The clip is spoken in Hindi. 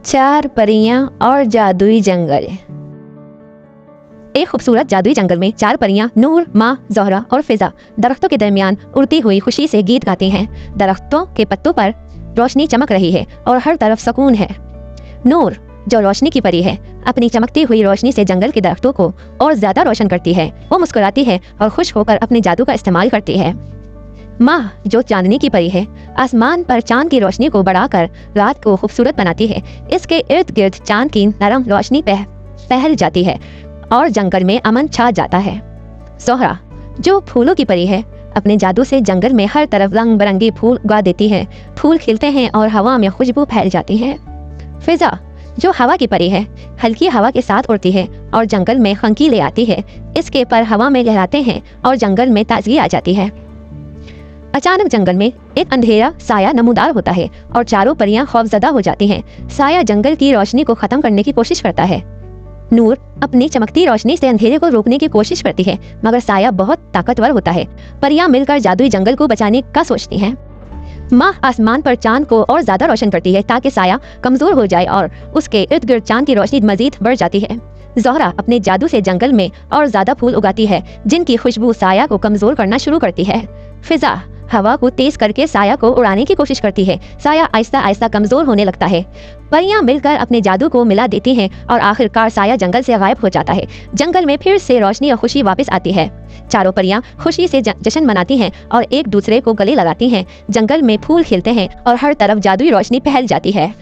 चार परियां और जादुई जंगल। एक खूबसूरत जादुई जंगल में चार परियां नूर, माँ, ज़ोहरा और फिजा दरख्तों के दरमियान उड़ती हुई खुशी से गीत गाती हैं। दरख्तों के पत्तों पर रोशनी चमक रही है और हर तरफ सुकून है। नूर, जो रोशनी की परी है, अपनी चमकती हुई रोशनी से जंगल के दरख्तों को और ज्यादा रोशन करती है। वो मुस्कुराती है और खुश होकर अपने जादू का इस्तेमाल करती है। माँ, जो चांदनी की परी है, आसमान पर चांद की रोशनी को बढ़ाकर रात को खूबसूरत बनाती है। इसके इर्द गिर्द चांद की नरम रोशनी फैल जाती है और जंगल में अमन छा जाता है। ज़ोहरा, जो फूलों की परी है, अपने जादू से जंगल में हर तरफ रंग बिरंगे फूल उगा देती है। फूल खिलते हैं और हवा में खुशबू फैल जाती है। फिजा, जो हवा की परी है, हल्की हवा के साथ उड़ती है और जंगल में खंकी ले आती है। इसके पर हवा में लहराते हैं और जंगल में ताजगी आ जाती है। अचानक जंगल में एक अंधेरा साया नमूदार होता है और चारों परियां खौफजदा हो जाती हैं। साया जंगल की रोशनी को खत्म करने की कोशिश करता है। नूर अपनी चमकती रोशनी से अंधेरे को रोकने की कोशिश करती है, मगर साया बहुत ताकतवर होता है। परियां मिलकर जादुई जंगल को बचाने का सोचती हैं। माँ आसमान पर चांद को और ज्यादा रोशन करती है ताकि साया कमजोर हो जाए और उसके इर्द गिर्द चांद की रोशनी मजीद बढ़ जाती है। ज़ोहरा अपने जादू से जंगल में और ज्यादा फूल उगाती है, जिनकी खुशबू साया को कमजोर करना शुरू करती है। फिजा हवा को तेज करके साया को उड़ाने की कोशिश करती है। साया आहिस्ता आहिस्ता कमजोर होने लगता है। परियां मिलकर अपने जादू को मिला देती हैं और आखिरकार साया जंगल से गायब हो जाता है। जंगल में फिर से रोशनी और खुशी वापस आती है। चारों परियां खुशी से जश्न मनाती हैं और एक दूसरे को गले लगाती हैं। जंगल में फूल खिलते हैं और हर तरफ जादुई रोशनी फैल जाती है।